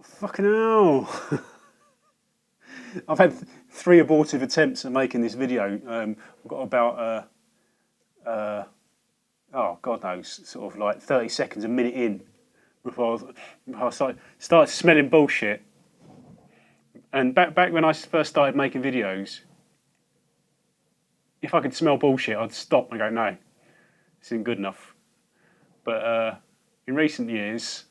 Fucking hell. I've had 3 abortive attempts at making this video. I've got about, oh, God knows, sort of like 30 seconds, a minute in before I started smelling bullshit. And back when I first started making videos, if I could smell bullshit, I'd stop and go, no, this isn't good enough. But in recent years,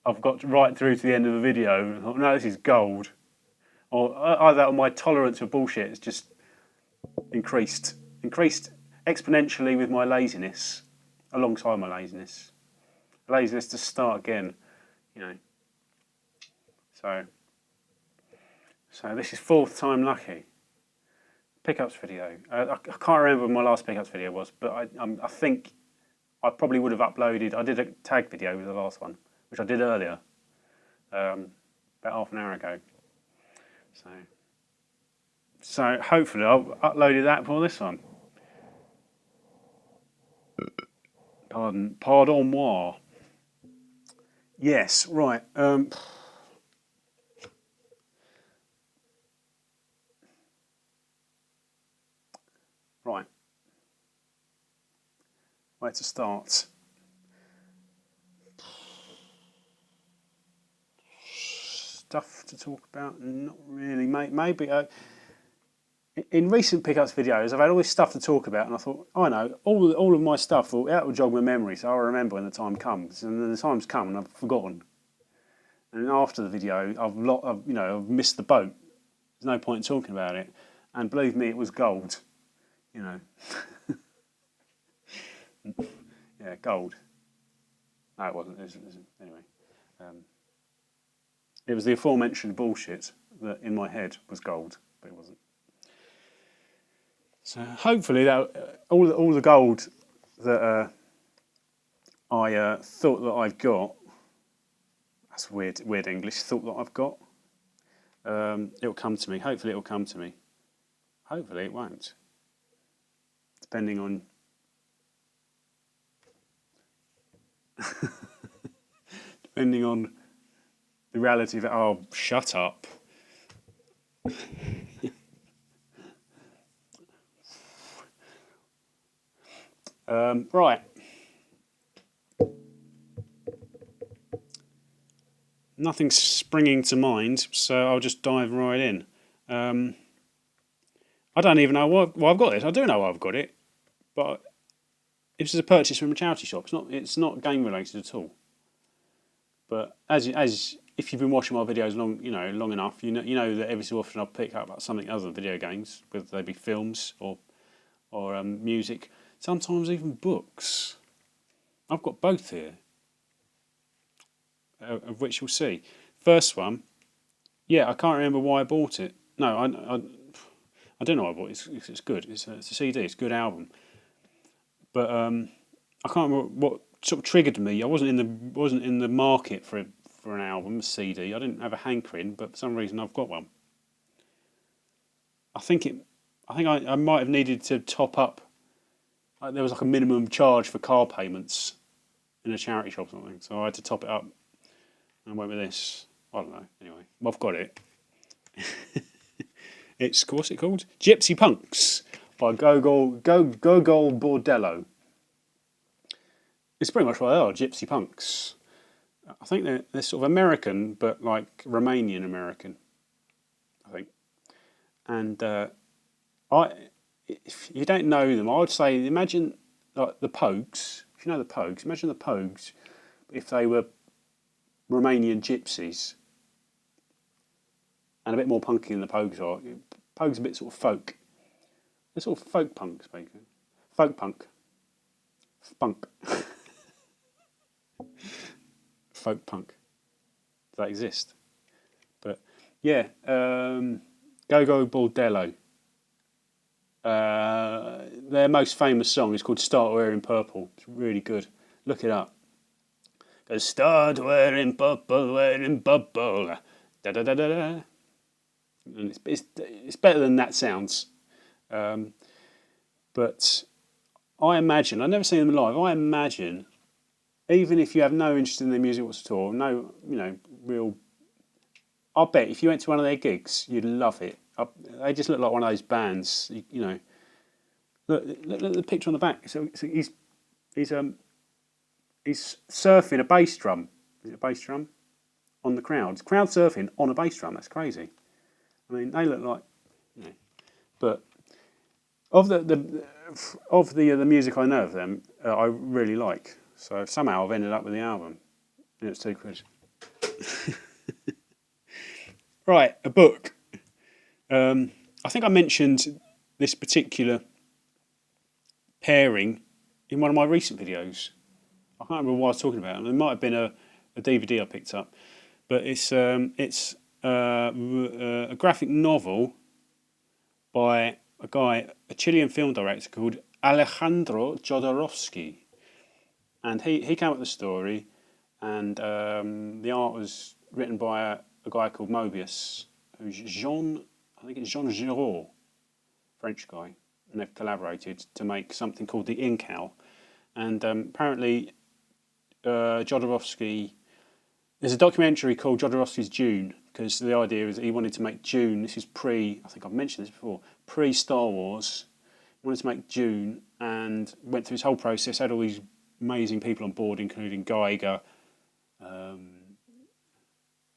I've got right through to the end of the video and thought, no, this is gold. Or either my tolerance for bullshit has just increased exponentially with my laziness, alongside my laziness. Laziness to start again, you know. So this is 4th time lucky. Pickups video. I can't remember what my last pickups video was, but I think I probably would have uploaded. I did a tag video with the last one, which I did earlier, about half an hour ago. So hopefully I've uploaded that for this one. Pardon moi. Yes, right. Right. Where to start? Stuff to talk about? Not really. Maybe. In recent pickups videos, I've had all this stuff to talk about, and I thought, I know, all of my stuff will jog my memory, so I'll remember when the time comes. And then the time's come, and I've forgotten. And after the video, I've missed the boat. There's no point in talking about it. And believe me, it was gold. You know. Yeah, gold. No, it wasn't. Anyway. It was the aforementioned bullshit that in my head was gold, but it wasn't. So hopefully that all the gold that I thought that I've got, that's weird English, thought that I've got, it'll come to me. Hopefully it'll come to me. Hopefully it won't. Depending on the reality of it. Oh, shut up. Right. Nothing's springing to mind, so I'll just dive right in. I don't even know why I've got this. I do know why I've got it, but this is a purchase from a charity shop. It's not game related at all. But as if you've been watching my videos long enough, you know that every so often I'll pick up something other than video games, whether they be films or music, sometimes even books. I've got both here, of which you'll see. First one, yeah, I can't remember why I bought it. No, I don't know why I bought it. It's good. It's a CD. It's a good album. But I can't remember what sort of triggered me. I wasn't in the market for an album, a CD. I didn't have a hankering, but for some reason I've got one. I think I might have needed to top up. There was like a minimum charge for car payments in a charity shop or something, so I had to top it up. And I went with this. I don't know. Anyway, I've got it. What's it called? Gypsy Punks by Gogol Bordello. It's pretty much what they are, gypsy punks. I think they're sort of American, but like Romanian American, I think. And if you don't know them, I would say imagine like the Pogues. If you know the Pogues, imagine the Pogues if they were Romanian gypsies. And a bit more punky than the Pogues are. Pogues are a bit sort of folk. They're sort of folk punks, basically. Folk punk. Spunk. Folk punk. Does that exist? But yeah, Go Bordello. Their most famous song is called "Start Wearing Purple." It's really good. Look it up. Go start wearing purple, da da da da da. And it's better than that sounds. But I imagine, I've never seen them live, I imagine, even if you have no interest in their music at all, no real I bet if you went to one of their gigs, you'd love it. They just look like one of those bands, you know. Look at the picture on the back. So he's he's surfing a bass drum. Is it a bass drum? On the crowd. It's crowd surfing on a bass drum. That's crazy. I mean, they look like, you know. But of the music I know of them, I really like. So somehow I've ended up with the album. And it's £2. Right, a book. I think I mentioned this particular pairing in one of my recent videos. I can't remember what I was talking about. It might have been a DVD I picked up, but it's a graphic novel by a Chilean film director called Alejandro Jodorowsky, and he came up with the story, and the art was written by a guy called Mobius, who's I think it's Jean Giraud, French guy, and they've collaborated to make something called the Incal. And apparently, Jodorowsky. There's a documentary called Jodorowsky's Dune, because the idea is that he wanted to make Dune. This is I think I've mentioned this before, pre-Star Wars. He wanted to make Dune and went through his whole process, had all these amazing people on board, including Geiger,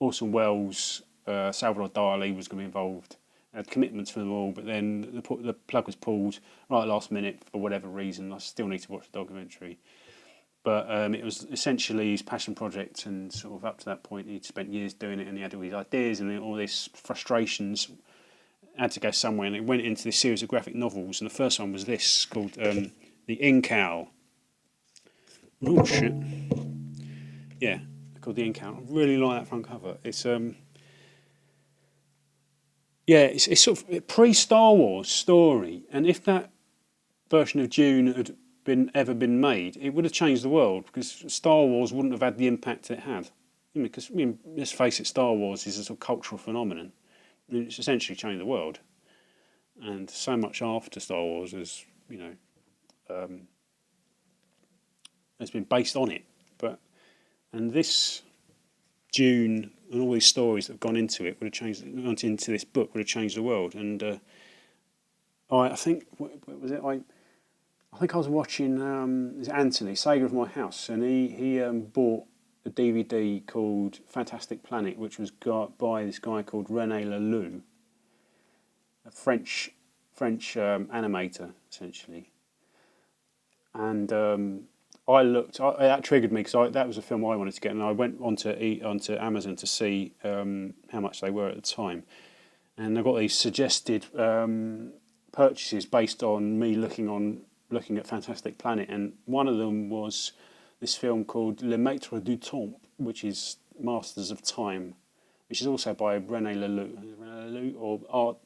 Orson Welles, Salvador Dali was going to be involved. Had commitments for them all, but then the plug was pulled right at the last minute for whatever reason. I still need to watch the documentary. But it was essentially his passion project, and sort of up to that point he'd spent years doing it, and he had all these ideas and all these frustrations had to go somewhere, and it went into this series of graphic novels, and the first one was this, called The Incal. Oh shit. Yeah, called The Incal. I really like that front cover. It's it's sort of a pre-Star Wars story, and if that version of Dune had ever been made, it would have changed the world, because Star Wars wouldn't have had the impact it had. Because let's face it, Star Wars is a sort of cultural phenomenon. It's essentially changed the world, and so much after Star Wars has has been based on it. And this Dune and all these stories that have gone into it would have changed. Into this book would have changed the world. And I think what was it? I think I was watching Anthony, Saga of My House, and he bought a DVD called Fantastic Planet, which was got by this guy called René Laloux, a French animator, essentially. And that triggered me, because that was a film I wanted to get, and I went onto Amazon to see how much they were at the time. And I got these suggested purchases based on me looking at Fantastic Planet, and one of them was this film called Le Maître du Temps, which is Masters of Time, which is also by René Laloux, or art.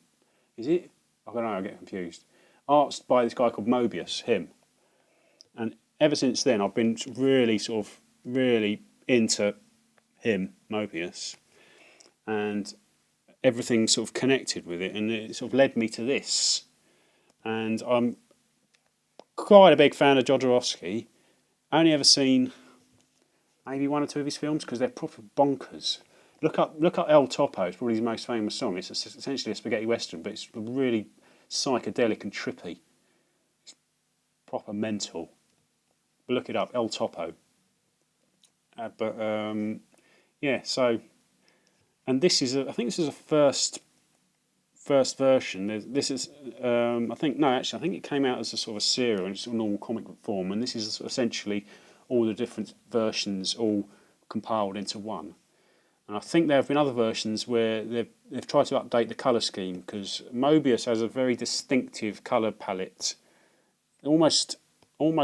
Is it? I don't know. I get confused. Art's by this guy called Mobius. Him. And ever since then, I've been really into him, Mobius, and everything sort of connected with it, and it sort of led me to this. And I'm quite a big fan of Jodorowsky. Only ever seen maybe one or two of his films, because they're proper bonkers. Look up El Topo. It's probably his most famous song. It's essentially a spaghetti western, but it's really psychedelic and trippy. It's proper mental. But look it up, El Topo. So, and this is I think this is a first version. This is I think it came out as a sort of a serial in sort of normal comic book form, and this is essentially all the different versions all compiled into one. And I think there have been other versions where they've tried to update the colour scheme, because Mobius has a very distinctive colour palette, almost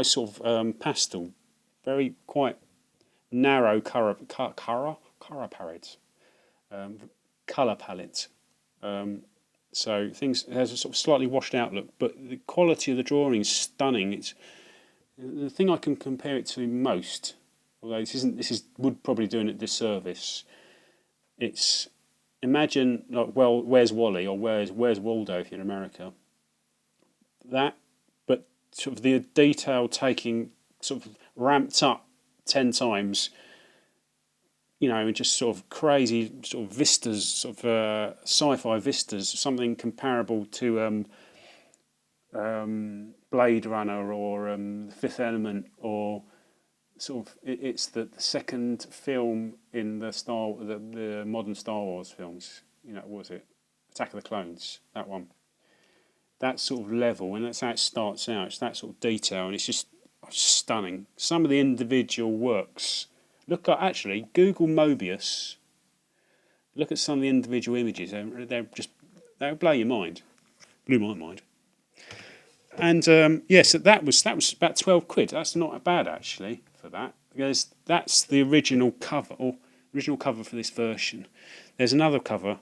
sort of pastel, very quite narrow colour palette. Colour palette. So things it has a sort of slightly washed out look, but the quality of the drawing is stunning. It's the thing I can compare it to most, although this would probably do it a disservice. It's imagine like, well, Where's Wally, or Where's Waldo if you're in America. That, but sort of the detail taking sort of ramped up 10 times just sort of crazy sort of vistas, sort of sci-fi vistas, something comparable to Blade Runner or The Fifth Element, or sort of it's the second film in the modern Star Wars films. What was it? Attack of the Clones, that one. That sort of level, and that's how it starts out. It's that sort of detail, and it's just stunning. Some of the individual works. Google Mobius. Look at some of the individual images. They'll blow your mind. Blew my mind. And so that was about £12. That's not bad actually for that, because that's the original cover for this version. There's another cover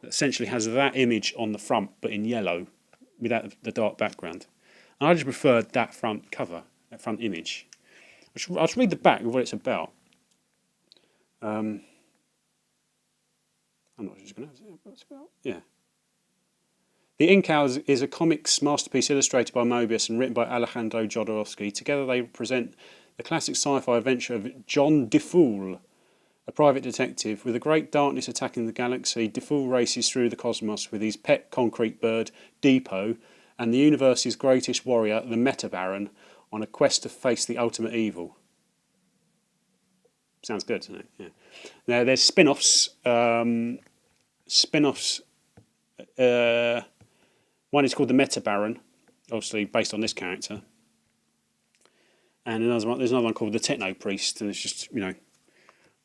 that essentially has that image on the front, but in yellow, without the dark background. And I just preferred that front cover, that front image. I'll just read the back of what it's about. I'm not just going to say what it's about. Yeah. The Incals is a comics masterpiece illustrated by Mobius and written by Alejandro Jodorowsky. Together they represent the classic sci-fi adventure of John DeFool, a private detective. With a great darkness attacking the galaxy, DeFool races through the cosmos with his pet concrete bird, Depot, and the universe's greatest warrior, the Meta Baron, on a quest to face the ultimate evil. Sounds good, doesn't it? Yeah. Now, there's spin-offs. One is called the Meta Baron, obviously based on this character. And there's another one called the Techno Priest, and it's just,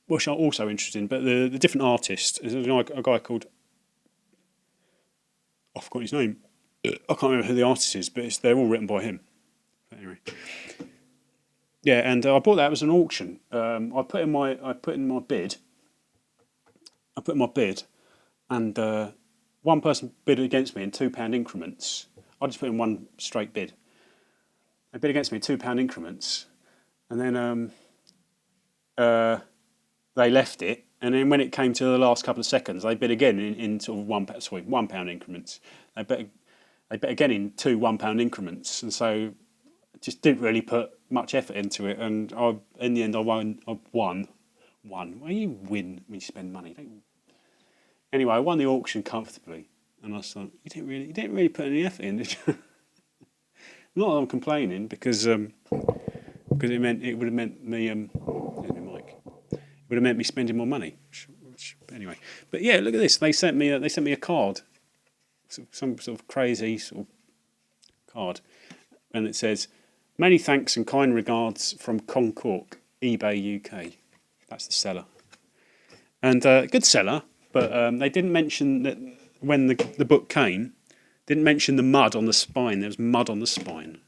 which are also interesting. But the different artists, there's a guy called, I forgot his name. I can't remember who the artist is, but they're all written by him. But anyway, yeah, and I bought that as an auction. I put in my bid, and one person bid against me in £2 increments. I just put in one straight bid. They bid against me in £2 increments, and then they left it. And then when it came to the last couple of seconds, they bid again in sort of £1 increments. They bet again in two £1 increments, and so just didn't really put much effort into it. And in the end, I won. Well, you win when you spend money, don't you? Anyway, I won the auction comfortably, and I thought, you didn't really put any effort in, did you? Not that I'm complaining, because it would have meant me it would have meant me spending more money. Anyway, but yeah, look at this. They sent me a card, some sort of crazy sort of card, and it says, "Many thanks and kind regards from Concork, eBay UK." That's the seller, and good seller. But they didn't mention that when the book came, didn't mention the mud on the spine. There was mud on the spine.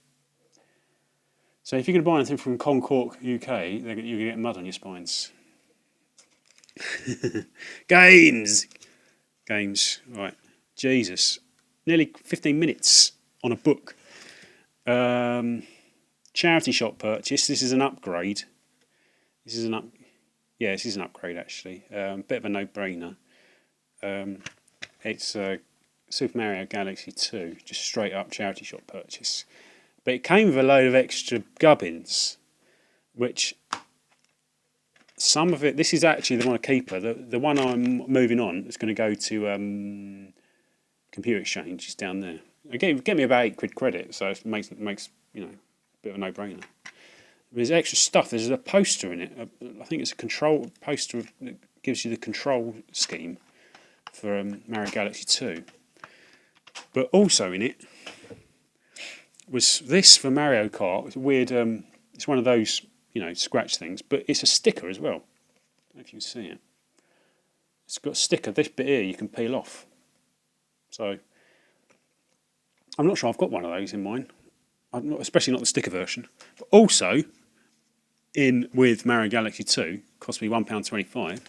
So if you're going to buy anything from Concork UK, you're going to get mud on your spines. Games. Right. Jesus. Nearly 15 minutes on a book. Charity shop purchase. This is an upgrade. This is an upgrade actually. Bit of a no-brainer. It's Super Mario Galaxy 2, just straight up charity shop purchase. But it came with a load of extra gubbins, which some of it, this is actually the one I keep. The one I'm moving on is going to go to Computer Exchange, is down there. It gave me about £8 credit, so it makes a bit of a no-brainer. There's extra stuff. There's a poster in it. I think it's a control poster that gives you the control scheme for Mario Galaxy 2. But also in it was this for Mario Kart. It's weird. It's one of those, scratch things, but it's a sticker as well. I don't know if you can see it. It's got a sticker. This bit here you can peel off. So I'm not sure I've got one of those in mine. Especially not the sticker version. But also, in with Mario Galaxy 2, cost me £1.25,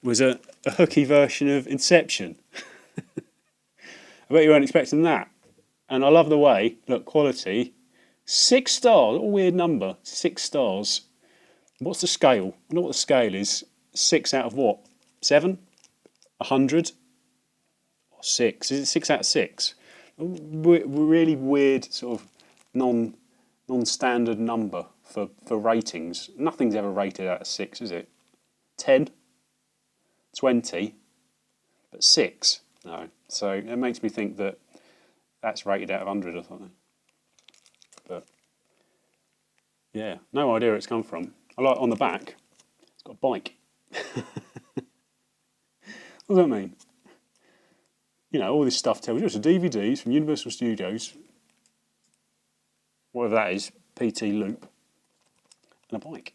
was a hooky version of Inception. I bet you weren't expecting that. And I love the way, look, quality, 6 stars, what a weird number, 6 stars. What's the scale? I know what the scale is. 6 out of what? 7? 100? Or 6? Is it 6 out of 6? Really weird sort of non-standard number for ratings. Nothing's ever rated out of 6, is it? 10, 20, but 6, no. So it makes me think that that's rated out of 100 or something. But yeah, no idea where it's come from. I like on the back, it's got a bike. What does that mean? You know, all this stuff tells you it's a DVDs from Universal Studios, whatever that is, PT Loop, and a bike.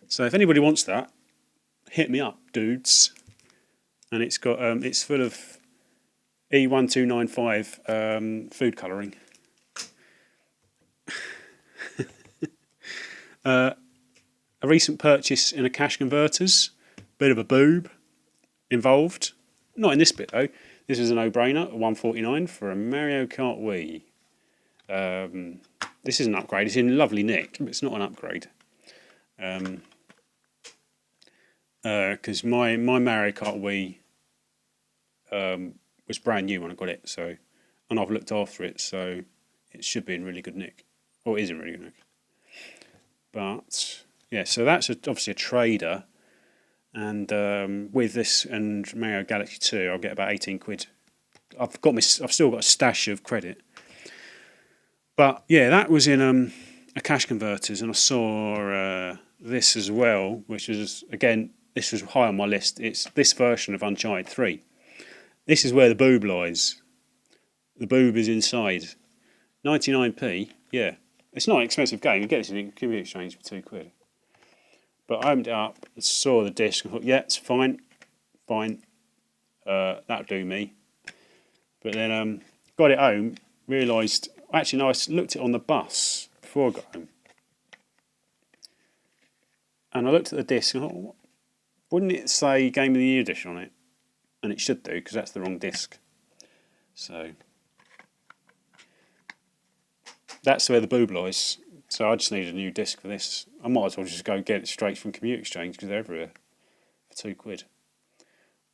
So if anybody wants that, hit me up, dudes. And it's got it's full of E1295 food colouring. A recent purchase in a cash converters, bit of a boob involved. Not in this bit though. This is a no-brainer, $149 for a Mario Kart Wii. This is an upgrade. It's in lovely nick, but it's not an upgrade. Because my Mario Kart Wii was brand new when I got it, so, and I've looked after it, so it should be in really good nick. Or it is in really good nick. But yeah, so that's obviously a trader. And with this and Mario Galaxy 2, I'll get about 18 quid. I've still got a stash of credit. But yeah, that was in a cash converters, and I saw this as well, which is, again, this was high on my list. It's this version of Uncharted 3. This is where the boob lies. The boob is inside. 99p, yeah. It's not an expensive game. You get this in Community Exchange for £2. But I opened it up, saw the disc, and thought, yeah, it's fine. That'll do me. But then got it home, realised, actually no, I looked at it on the bus before I got home. And I looked at the disc and I thought, wouldn't it say Game of the Year edition on it? And it should do, because that's the wrong disc. So that's where the boob lies. So I just need a new disc for this. I might as well just go get it straight from Community Exchange because they're everywhere for £2.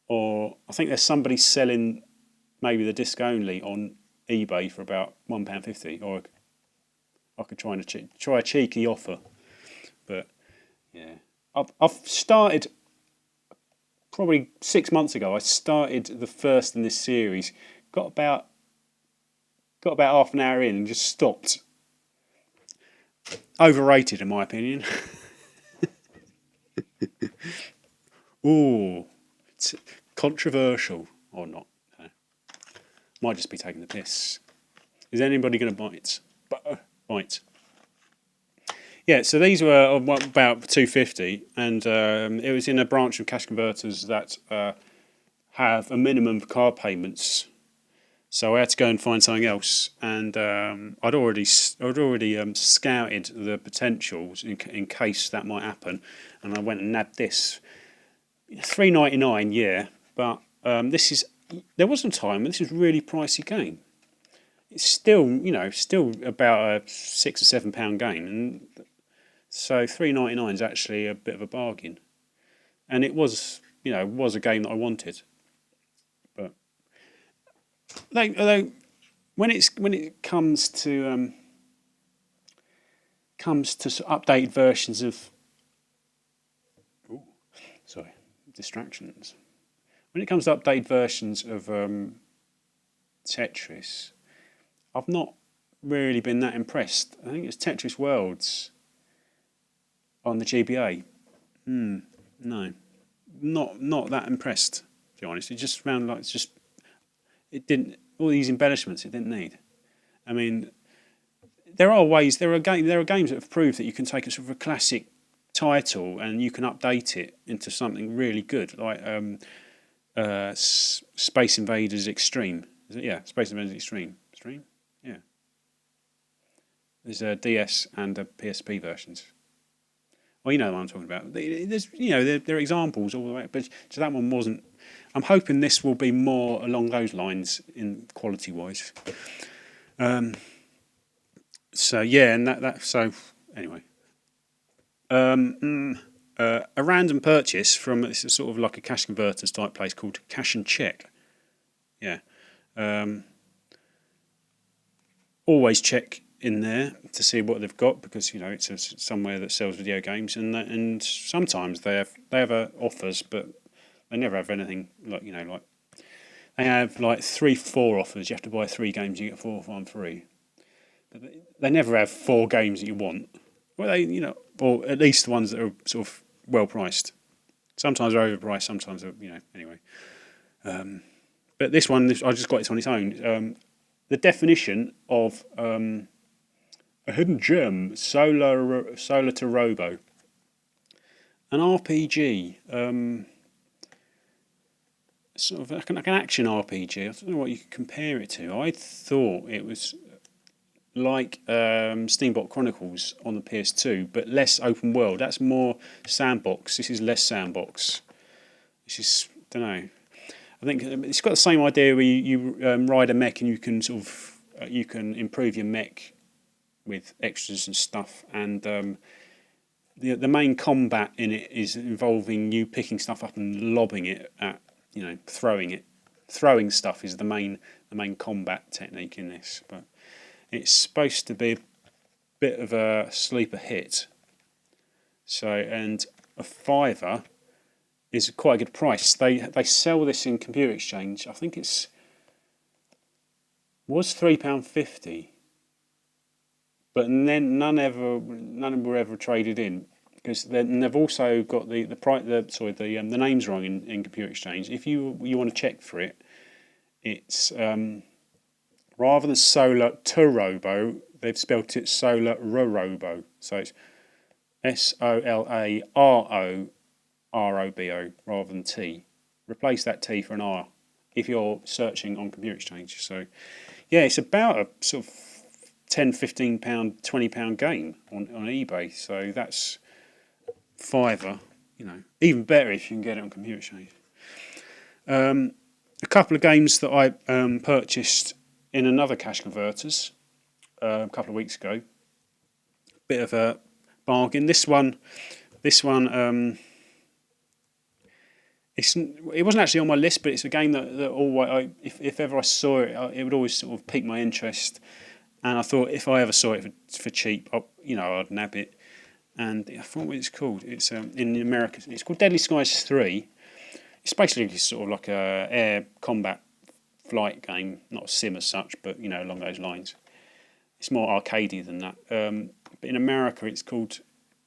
Or I think there's somebody selling maybe the disc only on eBay for about £1.50. Or I could try a cheeky offer. But yeah, I've started probably 6 months ago. I started the first in this series. Got about half an hour in and just stopped. Overrated, in my opinion. Ooh, it's controversial or not? No. Might just be taking the piss. Is anybody going to bite? Bite. Yeah, so these were about $2.50, and it was in a branch of cash converters that have a minimum of card payments. So I had to go and find something else, and I'd already scouted the potentials in case that might happen, and I went and nabbed this. $3.99, yeah, but there wasn't a time when this was a really pricey game. It's still about a £6 or £7 game, and so $3.99 is actually a bit of a bargain, and it was a game that I wanted. Although when it comes to updated versions of distractions. When it comes to updated versions of Tetris, I've not really been that impressed. I think it's Tetris Worlds on the GBA. No, not that impressed. To be honest, it just found like it didn't, all these embellishments it didn't need. I mean, there are games that have proved that you can take a sort of a classic title and you can update it into something really good, like Space Invaders Extreme. Is it? Yeah, Space Invaders Extreme. Extreme? Yeah. There's a DS and a PSP versions. Well, you know what I'm talking about. There's, there are examples all the way, but that one wasn't. I'm hoping this will be more along those lines in quality-wise. So yeah, and so anyway, a random purchase from it's sort of like a cash converters type place called Cash and Check. Yeah, always check in there to see what they've got, because it's somewhere that sells video games, and sometimes they have offers, but they never have anything like they have like 3-4 offers. You have to buy 3 games, you get 4 for 1 free. But they never have 4 games that you want. Well, or at least the ones that are sort of well priced. Sometimes they're overpriced, sometimes they're, anyway. But this one, I just got it on its own. The definition of a hidden gem, Solar to Robo, an RPG, sort of like an action RPG. I don't know what you could compare it to. I thought it was like Steamboat Chronicles on the PS2, but less open world. That's more sandbox. This is less sandbox. This is, don't know. I think it's got the same idea where you ride a mech and you can sort of you can improve your mech with extras and stuff, and the main combat in it is involving you picking stuff up and lobbing it at throwing it. Throwing stuff is the main combat technique in this, but it's supposed to be a bit of a sleeper hit. So, and a £5 is quite a good price. They sell this in Computer Exchange. I think was £3.50, but then none were ever traded in, because they've also got the names wrong in Computer Exchange. If you want to check for it, it's rather than Solar to Robo, they've spelt it Solar Robo. So it's SOLAROROBO rather than T. Replace that T for an R if you're searching on Computer Exchange. So yeah, it's about a sort of £10, £15, £20 game on eBay. So that's £5. Even better if you can get it on Computer Exchange. A couple of games that I purchased in another Cash Converters a couple of weeks ago. Bit of a bargain. This one, it wasn't actually on my list, but it's a game that always, if ever I saw it, it would always sort of pique my interest. And I thought if I ever saw it for cheap, I'd nab it. And I forgot what it's called. It's in America. It's called Deadly Skies 3. It's basically sort of like a air combat flight game, not a sim as such, but along those lines. It's more arcadey than that. But in America, it's called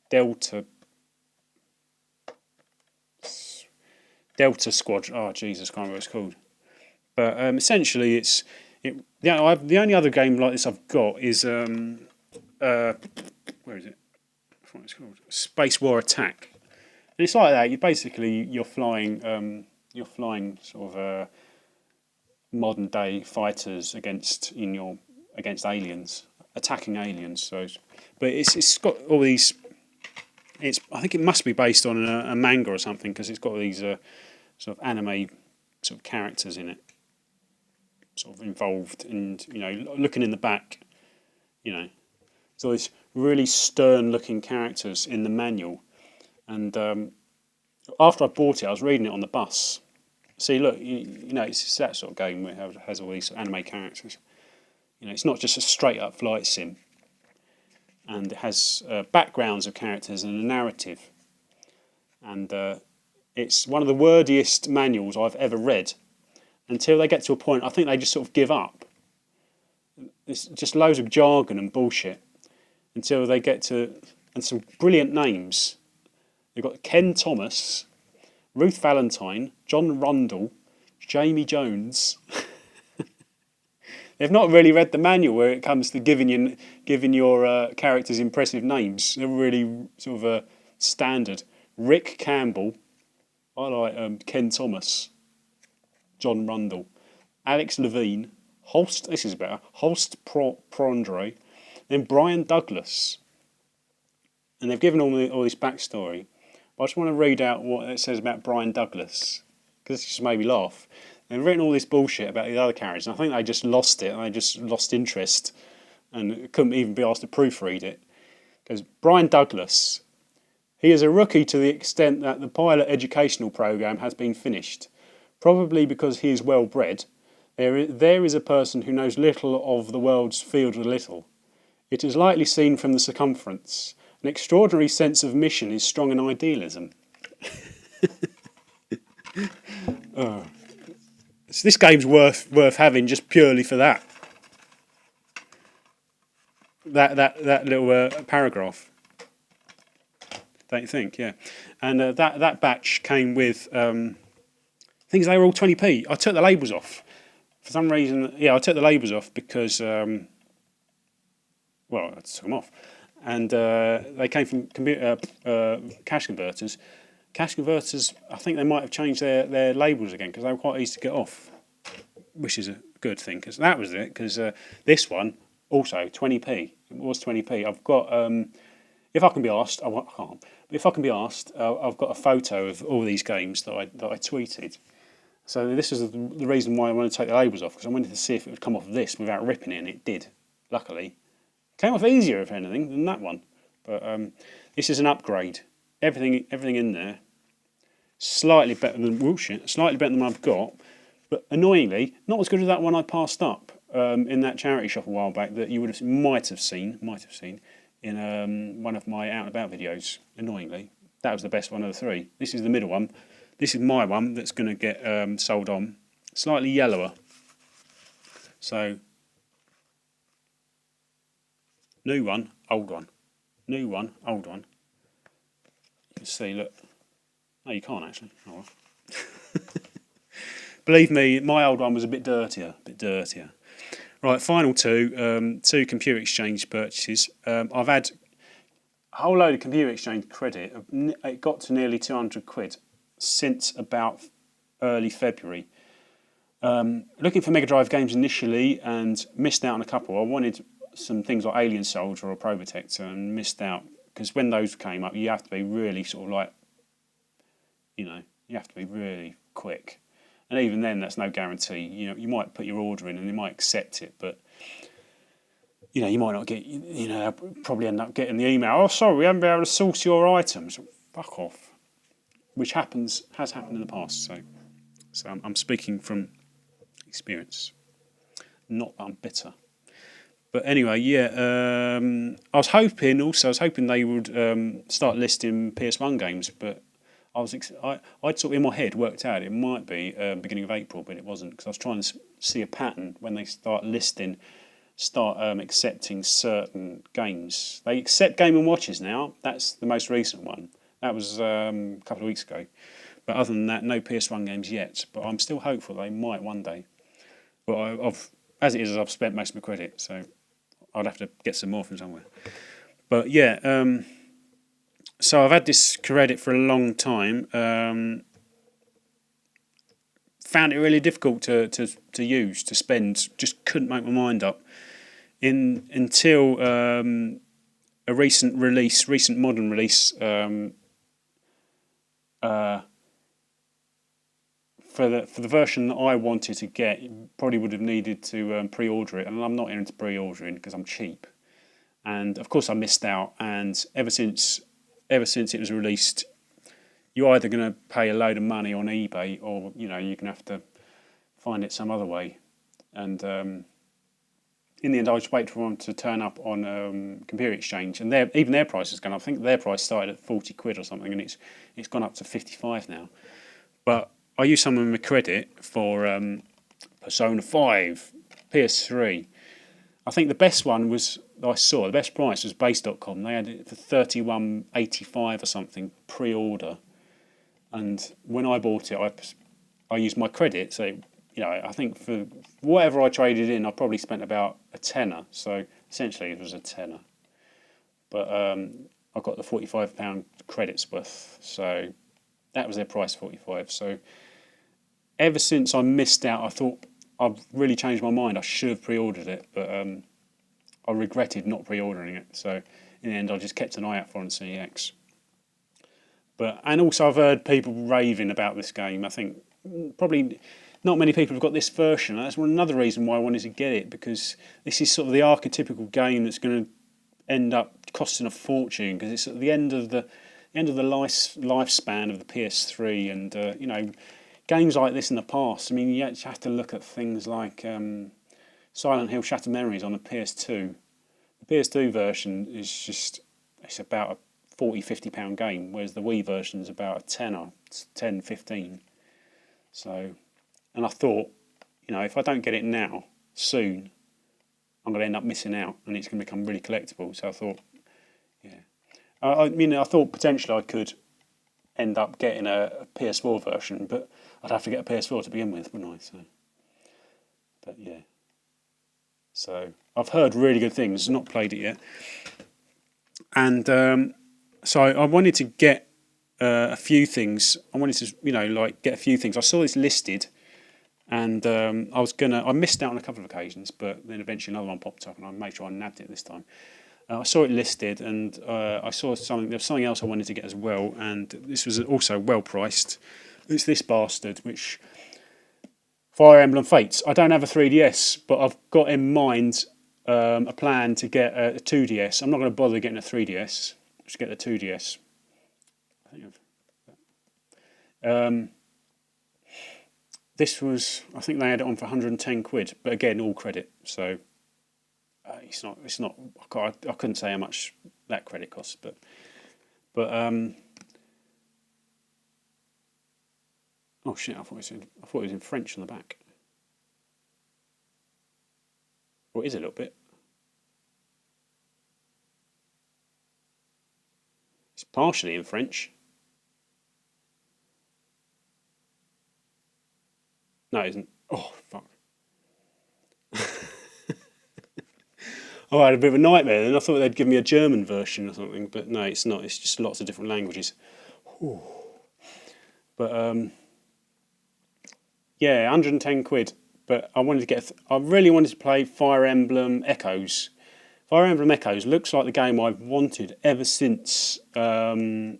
Delta Squadron. Oh Jesus, I can't remember what it's called. But essentially, the only other game like this I've got is where is it? I forgot what it's called. Space War Attack. And it's like that. You're flying sort of modern day fighters against aliens, attacking aliens. So, but it's got all these. I think it must be based on a manga or something, because it's got all these sort of anime sort of characters in it, sort of involved, and looking in the back, so these really stern looking characters in the manual. And after I bought it, I was reading it on the bus. See, look, it's that sort of game where it has all these anime characters. It's not just a straight up flight sim, and it has backgrounds of characters and a narrative. And it's one of the wordiest manuals I've ever read. Until they get to a point, I think they just sort of give up. It's just loads of jargon and bullshit until they get to, and some brilliant names. They've got Ken Thomas, Ruth Valentine, John Rundle, Jamie Jones. They've not really read the manual where it comes to giving your characters impressive names. They're really sort of standard. Rick Campbell. I like Ken Thomas. John Rundle. Alex Levine. Holst. This is better. Holst Prondre. Then Brian Douglas. And they've given all this backstory. But I just want to read out what it says about Brian Douglas, because it just made me laugh. They've written all this bullshit about the other characters, and I think they just lost it, and they just lost interest, and couldn't even be asked to proofread it. Because Brian Douglas, he is a rookie to the extent that the pilot educational program has been finished. Probably because he is well bred, there is a person who knows little of the world's field of little. It is lightly seen from the circumference. An extraordinary sense of mission is strong in idealism. Oh. So this game's worth having just purely for that. That little paragraph. Don't you think? Yeah. And that batch came with things. They were all 20p. I took the labels off for some reason. Yeah, I took the labels off because well, I took them off, and they came from cash converters. Cash converters, I think they might have changed their labels again because they were quite easy to get off, which is a good thing because that was it. Because this one also 20p. It was 20p. I've got if I can be asked, I can't. But if I can be asked, I've got a photo of all these games that I tweeted. So this is the reason why I wanted to take the labels off because I wanted to see if it would come off this without ripping it, and it did. Luckily, it came off easier if anything than that one. But this is an upgrade. Everything in there, slightly better than slightly better than I've got. But annoyingly, not as good as that one I passed up in that charity shop a while back that you might have seen in one of my out and about videos. Annoyingly, that was the best one of the three. This is the middle one. This is my one that's going to get sold on. Slightly yellower. So, new one, old one. New one, old one. You can see, look. No, you can't actually. Oh, well. Believe me, my old one was a bit dirtier. Right, final two computer exchange purchases. I've had a whole load of computer exchange credit. It got to nearly 200 quid since about early February. Looking for Mega Drive games initially and missed out on a couple. I wanted some things like Alien Soldier or Probotector and missed out because when those came up, you have to be really sort of like, you have to be really quick. And even then, that's no guarantee. You might put your order in and they might accept it, but you might not get. Probably end up getting the email. Oh, sorry, we haven't been able to source your items. Fuck off. Which has happened in the past. So I'm speaking from experience. Not that I'm bitter. But anyway, yeah. I was hoping they would start listing PS1 games, but I'd sort of in my head worked out it might be beginning of April, but it wasn't because I was trying to see a pattern when they start accepting certain games. They accept Game & Watches now. That's the most recent one. That was a couple of weeks ago. But other than that, no PS1 games yet. But I'm still hopeful they might one day. But as it is, I've spent most of my credit, so I'd have to get some more from somewhere. But yeah. So I've had this credit for a long time. Found it really difficult to use, to spend. Just couldn't make my mind up. Until a recent modern release for the version that I wanted to get, you probably would have needed to pre-order it, and I'm not into pre-ordering because I'm cheap. And of course I missed out. And ever since it was released, you're either going to pay a load of money on eBay or you're going to have to find it some other way. And in the end, I just waited for one to turn up on Computer Exchange, and even their price has gone up. I think their price started at 40 quid or something, and it's gone up to 55 now. But I used some of my credit for Persona 5, PS3. I think the best one the best price was Base.com. They had it for $31.85 or something pre-order, and when I bought it, I used my credit. So I think for whatever I traded in, I probably spent about a tenner. So essentially, it was a tenner. But I got the £45 credits worth. So that was their price, 45. So ever since I missed out, I thought I've really changed my mind. I should have pre-ordered it, but I regretted not pre-ordering it. So in the end, I just kept an eye out for it on CEX. And also I've heard people raving about this game. I think probably not many people have got this version. That's another reason why I wanted to get it, because this is sort of the archetypical game that's going to end up costing a fortune, because it's at the end of the lifespan of the PS3, and games like this in the past. I mean, you actually have to look at things like Silent Hill Shattered Memories on the PS2. The PS2 version is just, it's about a 40, £50 game, whereas the Wii version is about a tenner, 10, 15. So, and I thought, if I don't get it now, soon, I'm going to end up missing out, and it's going to become really collectible. So I thought, yeah. I thought potentially I could end up getting a PS4 version, but I'd have to get a PS4 to begin with, wouldn't I? So, but yeah. So I've heard really good things. Not played it yet, and so I wanted to get a few things. I wanted to, get a few things. I saw this listed, and I missed out on a couple of occasions, but then eventually another one popped up, and I made sure I nabbed it this time. I saw it listed, and I saw something. There was something else I wanted to get as well, and this was also well priced. It's this bastard, which Fire Emblem Fates. I don't have a 3DS, but I've got in mind a plan to get a 2DS. I'm not going to bother getting a 3DS. Just get the 2DS. This was, I think they had it on for 110 quid, but again, all credit. So it's not. I couldn't say how much that credit costs, but oh shit! I thought it was in French on the back. Well, it is a little bit. It's partially in French. No, it isn't. Oh fuck! Oh, I had a bit of a nightmare then. I thought they'd give me a German version or something, but no, it's not. It's just lots of different languages. Whew. But yeah, 110 quid. But I really wanted to play Fire Emblem Echoes. Fire Emblem Echoes looks like the game I've wanted ever since I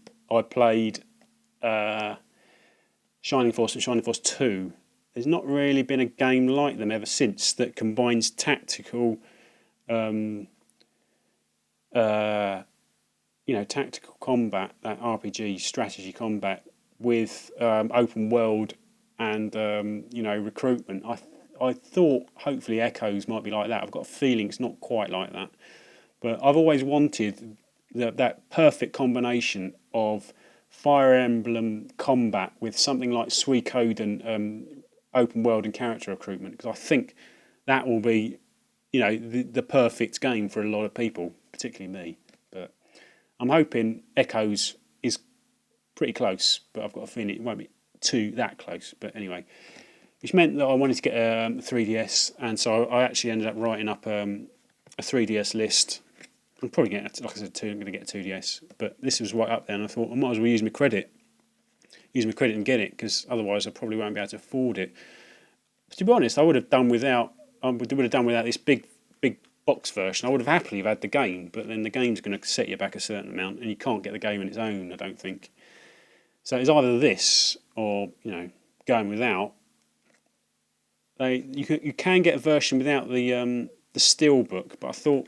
played Shining Force and Shining Force 2. There's not really been a game like them ever since that combines tactical, tactical combat, that RPG strategy combat with open world and recruitment. I thought hopefully Echoes might be like that. I've got a feeling it's not quite like that, but I've always wanted that perfect combination of Fire Emblem combat with something like Suikoden open world and character recruitment, because I think that will be the perfect game for a lot of people, particularly me. But I'm hoping Echoes is pretty close, but I've got a feeling it won't be that close. But anyway, which meant that I wanted to get a 3DS, and so I actually ended up writing up a 3DS list. I'm probably going to, like I said, I'm going to get a 2DS, but this was right up there, and I thought I might as well use my credit and get it, because otherwise I probably won't be able to afford it. But to be honest, I would have done without this big box version. I would have happily had the game, but then the game's going to set you back a certain amount, and you can't get the game on its own, I don't think. So it's either this or going without. You can get a version without the steelbook, but I thought,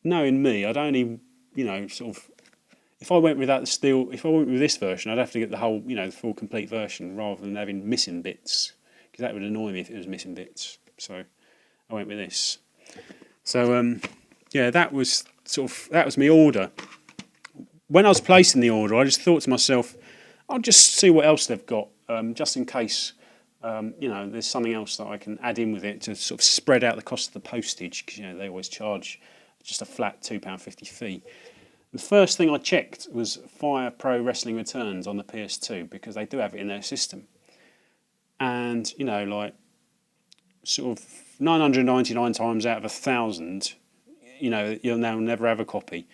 knowing me, I'd only sort of, if I went with this version, I'd have to get the whole the full complete version rather than having missing bits, because that would annoy me if it was missing bits. So I went with this. So that was my order. When I was placing the order, I just thought to myself, I'll just see what else they've got, just in case there's something else that I can add in with it to sort of spread out the cost of the postage, because they always charge just a flat £2.50 fee. The first thing I checked was Fire Pro Wrestling Returns on the PS2, because they do have it in their system. And, sort of 999 times out of 1,000, you'll now never have a copy.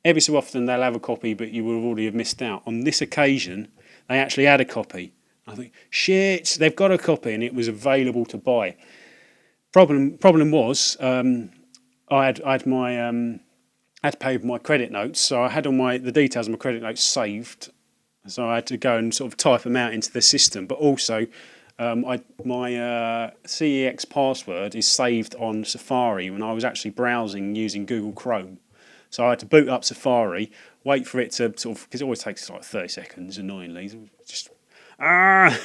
Every so often they'll have a copy, but you will already have missed out. On this occasion, they actually had a copy. I think, shit, they've got a copy, and it was available to buy. Problem was, I had to pay with my credit notes, so I had all the details of my credit notes saved. So I had to go and sort of type them out into the system. But also, my CEX password is saved on Safari when I was actually browsing using Google Chrome. So I had to boot up Safari, wait for it to sort of, because it always takes like 30 seconds, annoyingly. Just that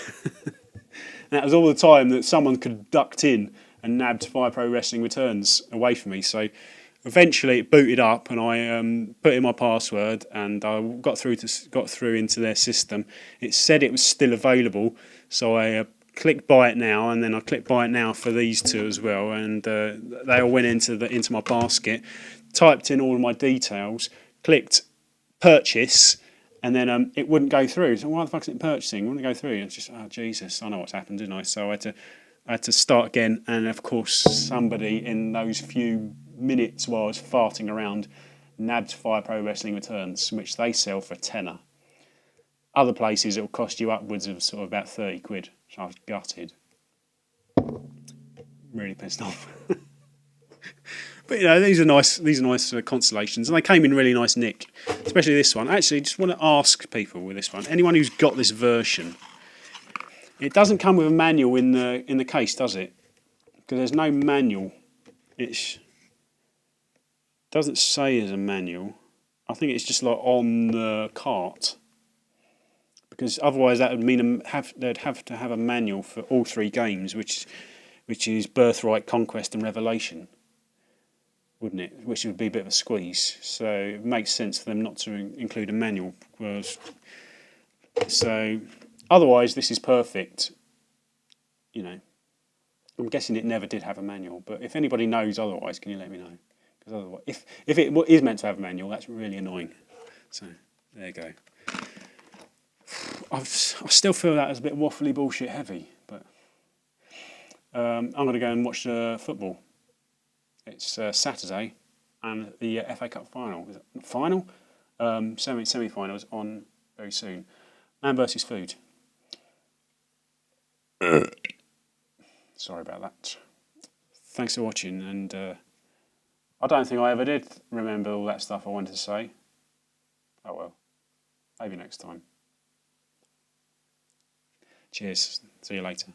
was all the time that someone could have ducked in and nabbed Fire Pro Wrestling Returns away from me. So Eventually, it booted up, and I put in my password, and I got through into their system. It said it was still available, so I clicked buy it now, and then I clicked buy it now for these two as well, and they all went into my basket. Typed in all of my details, clicked purchase, and then it wouldn't go through. So why the fuck is it purchasing? It wouldn't go through. It's just, oh Jesus, I know what's happened, didn't I? So I had to start again, and of course somebody in those few minutes while I was farting around nabbed Fire Pro Wrestling Returns, which they sell for £10. Other places it will cost you upwards of sort of about 30 quid. So I was gutted. Really pissed off. But these are nice. These are nice consolations, and they came in really nice nick, especially this one. Actually, just want to ask people with this one, anyone who's got this version, it doesn't come with a manual in the case, does it? Because there's no manual. It doesn't say there's a manual. I think it's just like on the cart. Because otherwise, that would mean they'd have to have a manual for all three games, which is Birthright, Conquest, and Revelation. Wouldn't it? Which would be a bit of a squeeze. So it makes sense for them not to include a manual. So otherwise, this is perfect. I'm guessing it never did have a manual. But if anybody knows otherwise, can you let me know? Because otherwise, if it is meant to have a manual, that's really annoying. So there you go. I still feel that as a bit waffly bullshit heavy, but I'm going to go and watch football. It's Saturday, and the FA Cup final. Is it final? Semi-finals on very soon. Man versus food. Sorry about that. Thanks for watching, and I don't think I ever did remember all that stuff I wanted to say. Oh well, maybe next time. Cheers. See you later.